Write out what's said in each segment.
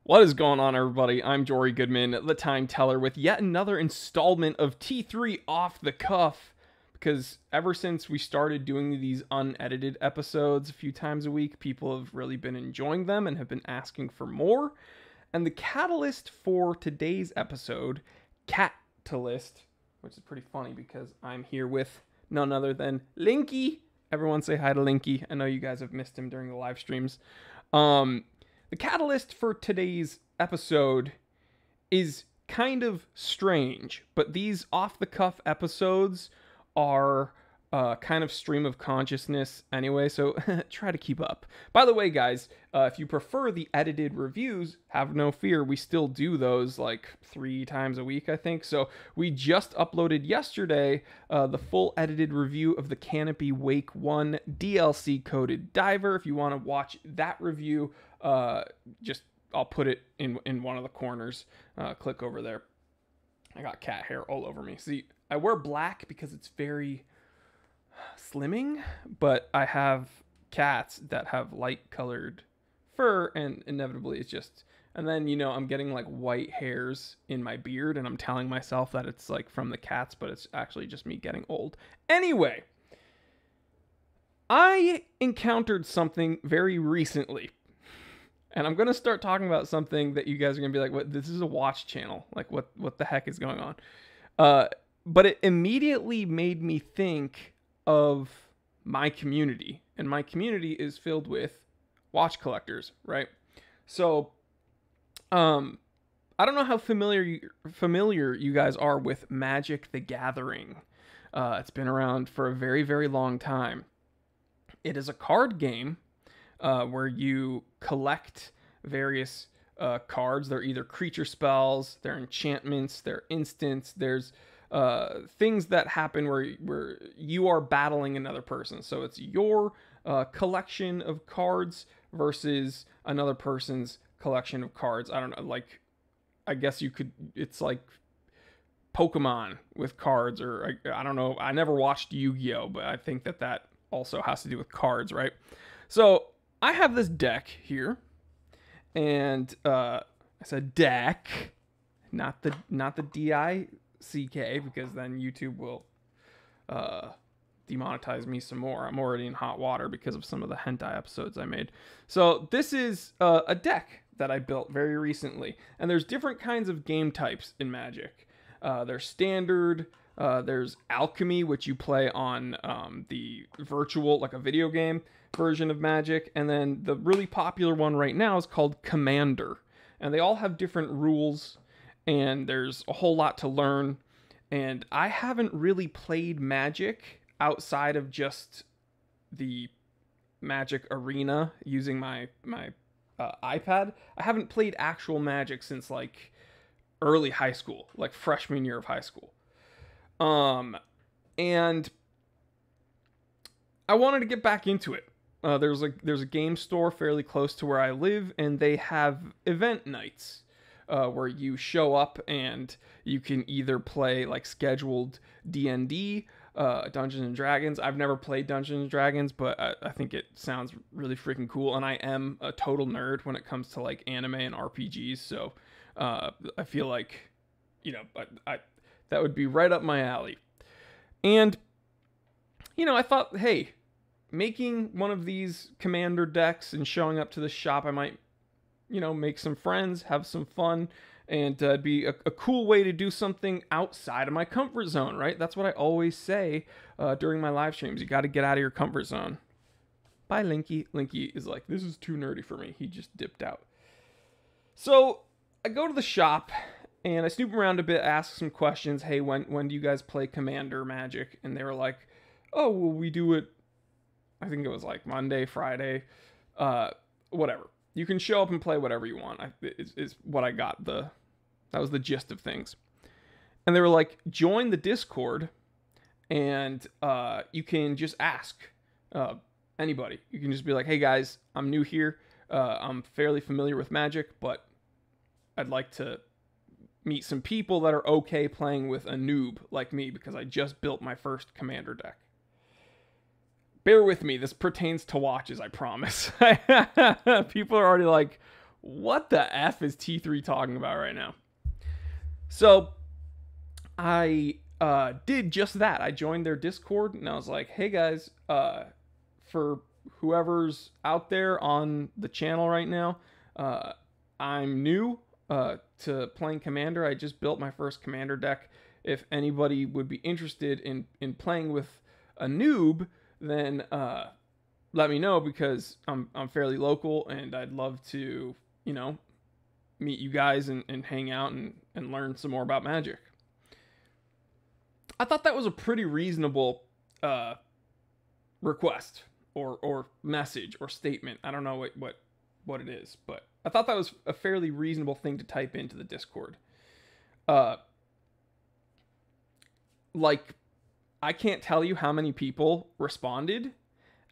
What is going on, everybody? I'm Jory Goodman, the Time Teller, with yet another installment of T3 Off the Cuff. Because ever since we started doing these unedited episodes a few times a week, people have really been enjoying them and have been asking for more. And the catalyst for today's episode, Catalyst, which is pretty funny because I'm here with none other than Linky. Everyone say hi to Linky. I know you guys have missed him during the live streams. The catalyst for today's episode is kind of strange, but these off-the-cuff episodes are kind of stream of consciousness anyway, so try to keep up. By the way, guys, if you prefer the edited reviews, have no fear. We still do those like 3 times a week, I think. So we just uploaded yesterday the full edited review of the Canopy Wake 1 DLC coded diver. If you want to watch that review, I'll put it in one of the corners. Click over there. I got cat hair all over me. See, I wear black because it's very slimming, but I have cats that have light colored fur, and inevitably it's just, and then, you know, I'm getting like white hairs in my beard, and I'm telling myself that it's like from the cats, but it's actually just me getting old. Anyway, I encountered something very recently, and I'm going to start talking about something that you guys are going to be like, what, this is a watch channel, like what the heck is going on? But it immediately made me think of my community, and my community is filled with watch collectors, right? So I don't know how familiar you guys are with Magic the Gathering. It's been around for a very, very long time. It is a card game where you collect various cards. They're either creature spells, they're enchantments, they're instants, there's things that happen where you are battling another person. So it's your collection of cards versus another person's collection of cards. I don't know, like, I guess you could, it's like Pokemon with cards, or I don't know. I never watched Yu-Gi-Oh, but I think that also has to do with cards, right? So I have this deck here, and I said deck, not the DICK, because then YouTube will demonetize me some more. I'm already in hot water because of some of the hentai episodes I made. So this is a deck that I built very recently, and there's different kinds of game types in Magic. There's standard, there's alchemy, which you play on the virtual, like a video game version of Magic, and then the really popular one right now is called Commander, and they all have different rules, and there's a whole lot to learn. And I haven't really played Magic outside of just the Magic Arena using my iPad. I haven't played actual Magic since like early high school, like freshman year of high school. And I wanted to get back into it. There's a game store fairly close to where I live, and they have event nights where you show up and you can either play like scheduled D&D, Dungeons and Dragons. I've never played Dungeons and Dragons, but I think it sounds really freaking cool, and I am a total nerd when it comes to like anime and RPGs, so I feel like, you know, I that would be right up my alley. And, you know, I thought, hey, making one of these Commander decks and showing up to the shop, I might, you know, make some friends, have some fun, and it'd be a cool way to do something outside of my comfort zone, right? That's what I always say during my live streams. You got to get out of your comfort zone. Bye, Linky. Linky is like, this is too nerdy for me. He just dipped out. So I go to the shop, and I snoop around a bit, ask some questions. Hey, when do you guys play Commander Magic? And they were like, oh, well, we do it, I think it was like Monday, Friday, whatever. You can show up and play whatever you want, is what I got. That was the gist of things. And they were like, join the Discord, and you can just ask anybody. You can just be like, hey guys, I'm new here. I'm fairly familiar with Magic, but I'd like to meet some people that are okay playing with a noob like me, because I just built my first Commander deck. Bear with me, this pertains to watches, I promise. People are already like, what the F is T3 talking about right now? So I did just that. I joined their Discord and I was like, hey guys, for whoever's out there on the channel right now, I'm new to playing Commander. I just built my first Commander deck. If anybody would be interested in playing with a noob, then let me know, because I'm fairly local and I'd love to, you know, meet you guys and hang out and learn some more about Magic. I thought that was a pretty reasonable request or message or statement. I don't know what it is, but I thought that was a fairly reasonable thing to type into the Discord. Like, I can't tell you how many people responded,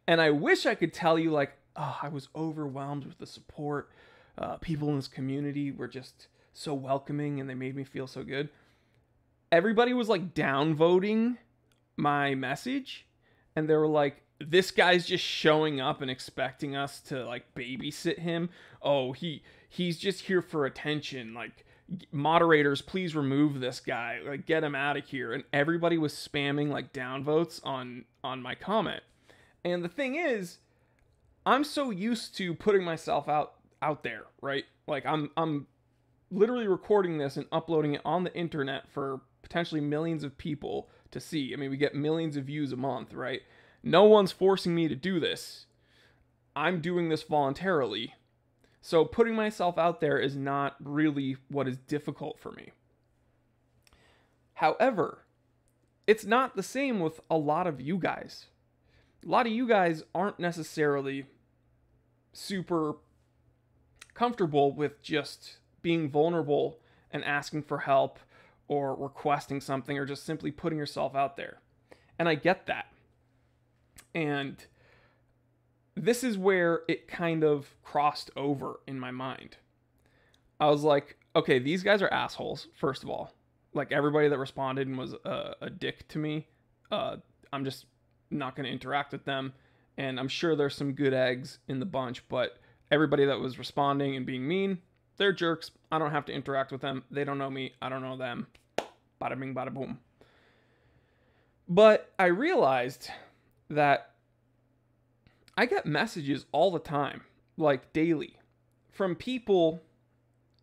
and I wish I could tell you, like, oh, I was overwhelmed with the support. People in this community were just so welcoming and they made me feel so good. Everybody was like downvoting my message, and they were like, this guy's just showing up and expecting us to like babysit him. Oh, he's just here for attention. Like, moderators, please remove this guy. Like, get him out of here. And everybody was spamming like downvotes on my comment. And the thing is, I'm so used to putting myself out there, right? Like, I'm literally recording this and uploading it on the internet for potentially millions of people to see. I mean, we get millions of views a month, right? No one's forcing me to do this. I'm doing this voluntarily. So putting myself out there is not really what is difficult for me. However, it's not the same with a lot of you guys. A lot of you guys aren't necessarily super comfortable with just being vulnerable and asking for help or requesting something or just simply putting yourself out there. And I get that. And this is where it kind of crossed over in my mind. I was like, okay, these guys are assholes, first of all. Like, everybody that responded and was a dick to me, I'm just not going to interact with them. And I'm sure there's some good eggs in the bunch, but everybody that was responding and being mean, they're jerks. I don't have to interact with them. They don't know me. I don't know them. Bada bing, bada boom. But I realized that I get messages all the time, like daily, from people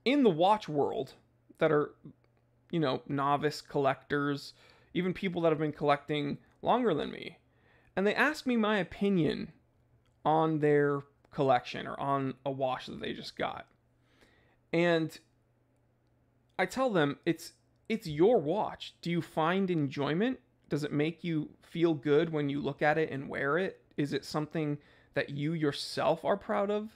in the watch world that are, you know, novice collectors, even people that have been collecting longer than me. And they ask me my opinion on their collection or on a watch that they just got. And I tell them, it's your watch. Do you find enjoyment? Does it make you feel good when you look at it and wear it? Is it something that you yourself are proud of?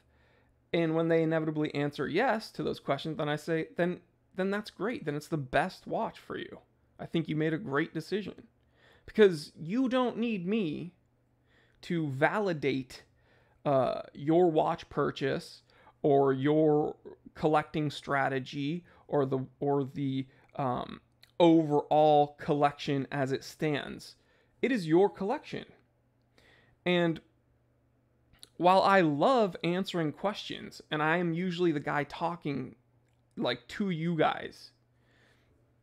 And when they inevitably answer yes to those questions, then I say, then that's great. Then it's the best watch for you. I think you made a great decision. Because you don't need me to validate your watch purchase or your collecting strategy or the overall collection as it stands. It is your collection. And while I love answering questions, and I am usually the guy talking like to you guys,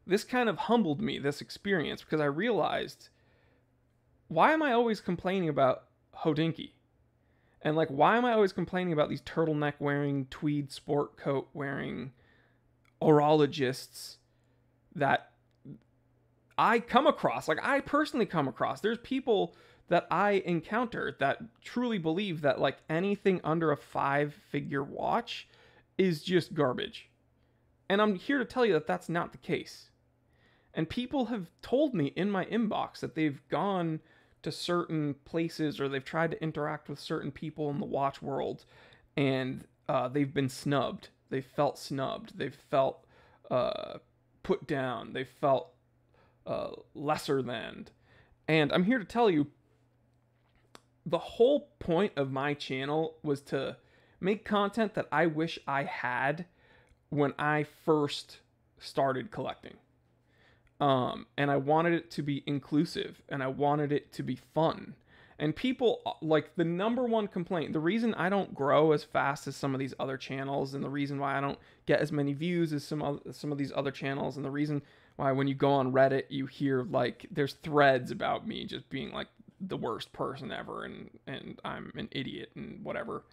this kind of humbled me, this experience, because I realized, why am I always complaining about Hodinkee? And like, why am I always complaining about these turtleneck wearing, tweed sport coat wearing horologists that I come across? Like, I personally come across. There's people that I encounter that truly believe that like anything under a 5-figure watch is just garbage. And I'm here to tell you that that's not the case. And people have told me in my inbox that they've gone to certain places or they've tried to interact with certain people in the watch world and they've been snubbed. They've felt snubbed. They've felt put down. They felt lesser than. And I'm here to tell you, the whole point of my channel was to make content that I wish I had when I first started collecting. And I wanted it to be inclusive and I wanted it to be fun. And people, like, the number one complaint, the reason I don't grow as fast as some of these other channels, and the reason why I don't get as many views as some of these other channels, and the reason why when you go on Reddit you hear, like, there's threads about me just being like the worst person ever, and I'm an idiot and whatever.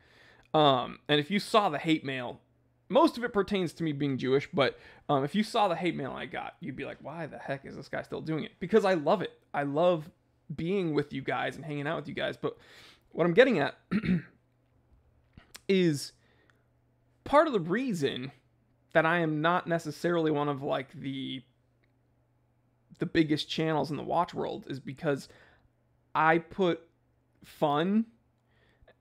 And if you saw the hate mail, most of it pertains to me being Jewish, but if you saw the hate mail I got, you'd be like, why the heck is this guy still doing it? Because I love it. I love being with you guys and hanging out with you guys. But what I'm getting at is part of the reason that I am not necessarily one of, like, the biggest channels in the watch world is because I put fun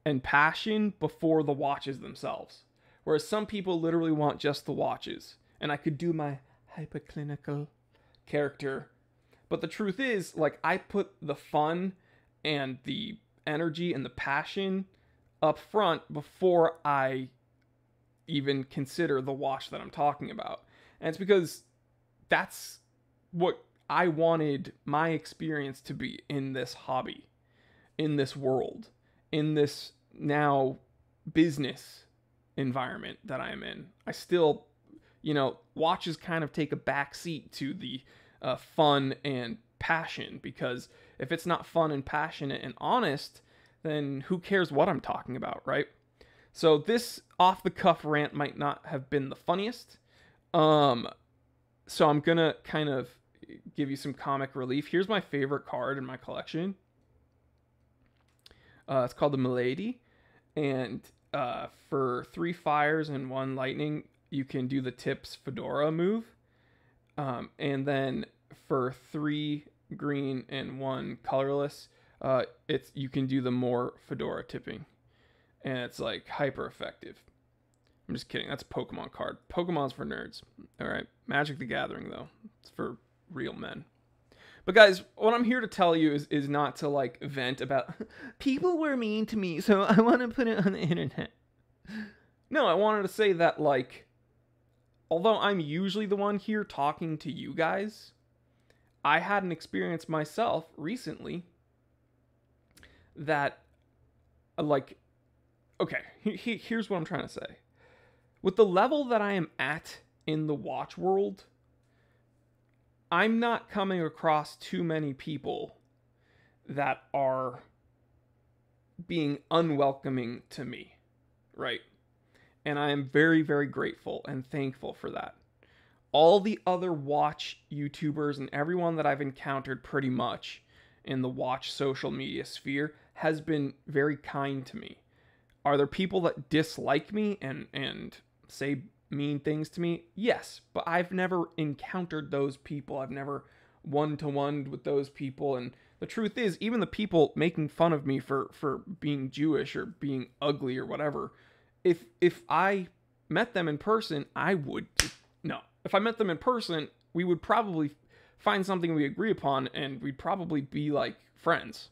and passion before the watches themselves. Whereas some people literally want just the watches. And I could do my hyperclinical character. But the truth is, like, I put the fun and the energy and the passion up front before I even consider the watch that I'm talking about. And it's because that's what I wanted my experience to be in this hobby, in this world, in this now business environment that I'm in. I still, watches kind of take a back seat to the fun and passion, because if it's not fun and passionate and honest, then who cares what I'm talking about, right? So this off the cuff rant might not have been the funniest. So I'm gonna kind of give you some comic relief. Here's my favorite card in my collection. It's called the Milady, and for 3 fires and 1 lightning, you can do the Tips Fedora move. And then for 3 green and 1 colorless, you can do the more Fedora tipping, and it's like hyper effective. I'm just kidding. That's a Pokemon card. Pokemon's for nerds. All right, Magic the Gathering though, it's for real men. But guys, what I'm here to tell you is not to, like, vent about people were mean to me, so I want to put it on the internet. No, I wanted to say that, like, although I'm usually the one here talking to you guys, I had an experience myself recently that, like, okay, here's what I'm trying to say. With the level that I am at in the watch world, I'm not coming across too many people that are being unwelcoming to me, right? And I am very, very grateful and thankful for that. All the other watch YouTubers and everyone that I've encountered pretty much in the watch social media sphere has been very kind to me. Are there people that dislike me and say mean things to me? Yes, but I've never encountered those people. I've never one-to-one with those people. And the truth is, even the people making fun of me for being Jewish or being ugly or whatever, if I met them in person, if I met them in person, we would probably find something we agree upon, and we'd probably be like friends.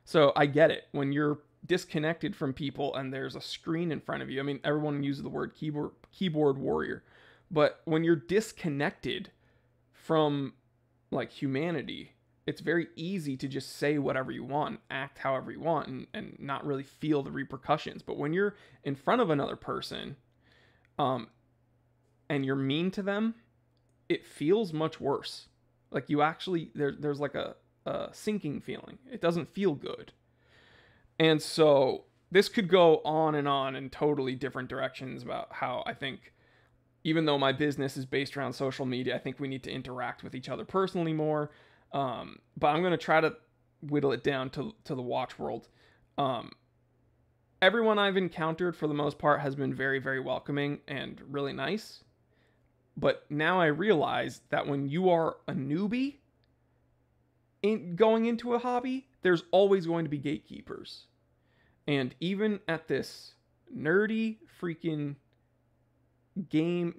So I get it. When you're disconnected from people and there's a screen in front of you, I mean, everyone uses the word keyboard warrior, but when you're disconnected from, like, humanity, it's very easy to just say whatever you want, act however you want, and not really feel the repercussions. But when you're in front of another person, and you're mean to them, it feels much worse. Like, you actually, there's like a sinking feeling. It doesn't feel good. And so this could go on in totally different directions about how I think, even though my business is based around social media, I think we need to interact with each other personally more. But I'm going to try to whittle it down to the watch world. Everyone I've encountered, for the most part, has been very, very welcoming and really nice. But now I realize that when you are a newbie going into a hobby, there's always going to be gatekeepers. And even at this nerdy freaking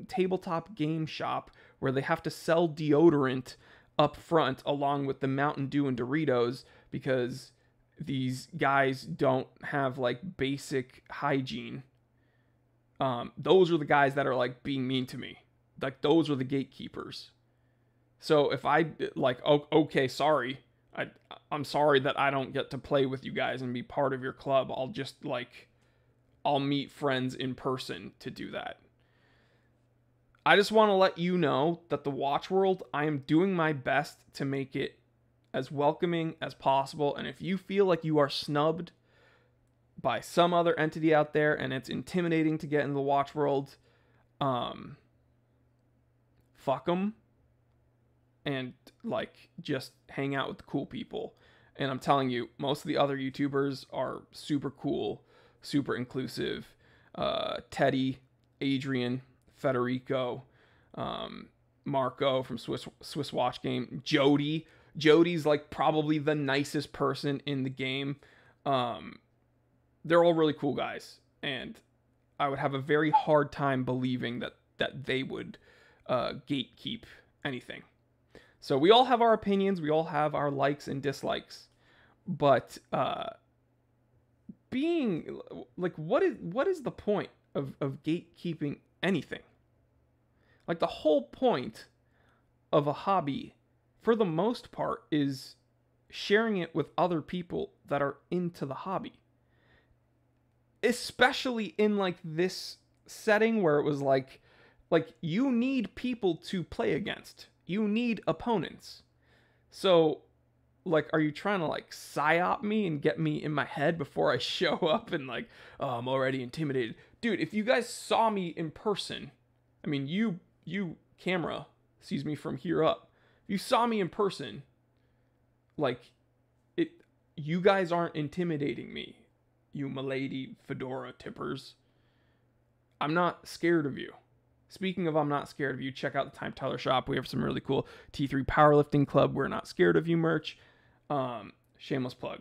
tabletop game shop where they have to sell deodorant up front along with the Mountain Dew and Doritos because these guys don't have, like, basic hygiene, those are the guys that are, like, being mean to me. Like, those are the gatekeepers. So if I, like, okay, sorry, I I'm sorry that I don't get to play with you guys and be part of your club. I'll just like I'll meet friends in person to do that. I just want to let you know that the Watch World, I am doing my best to make it as welcoming as possible. And if you feel like you are snubbed by some other entity out there and it's intimidating to get into the Watch World, fuck them and like just hang out with the cool people. And I'm telling you, most of the other YouTubers are super cool, super inclusive. Teddy, Adrian, Federico, Marco from Swiss Watch Game, Jody. Jody's like probably the nicest person in the game. They're all really cool guys, and I would have a very hard time believing that they would gatekeep anything. So we all have our opinions, we all have our likes and dislikes, but being like, what is the point of gatekeeping anything? Like, the whole point of a hobby, for the most part, is sharing it with other people that are into the hobby. Especially in like this setting where it was like you need people to play against. You need opponents. So like, are you trying to like psyop me and get me in my head before I show up and like, oh, I'm already intimidated? Dude, if you guys saw me in person, I mean, you camera sees me from here up. If you saw me in person, like, you guys aren't intimidating me, you milady fedora tippers. I'm not scared of you. Speaking of I'm not scared of you, check out the Time Teller shop. We have some really cool T3 Powerlifting Club We're Not Scared of You merch. Shameless plug.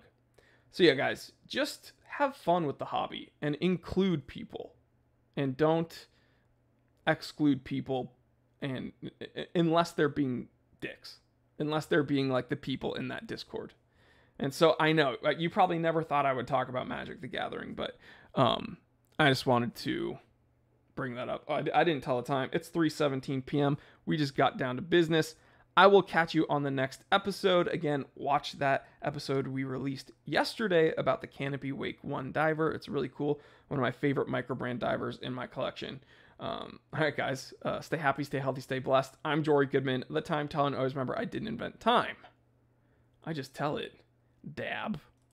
So yeah, guys, just have fun with the hobby and include people. And don't exclude people, and unless they're being dicks. Unless they're being like the people in that Discord. And so I know, like, you probably never thought I would talk about Magic the Gathering, but I just wanted to bring that up. I didn't tell the time. It's 3:17 p.m. We just got down to business. I will catch you on the next episode. Again, watch that episode we released yesterday about the Canopy Wake 1 diver. It's really cool. One of my favorite microbrand divers in my collection. All right, guys. Stay happy, stay healthy, stay blessed. I'm Jory Goodman, the Time Teller. Always remember, I didn't invent time. I just tell it. Dab.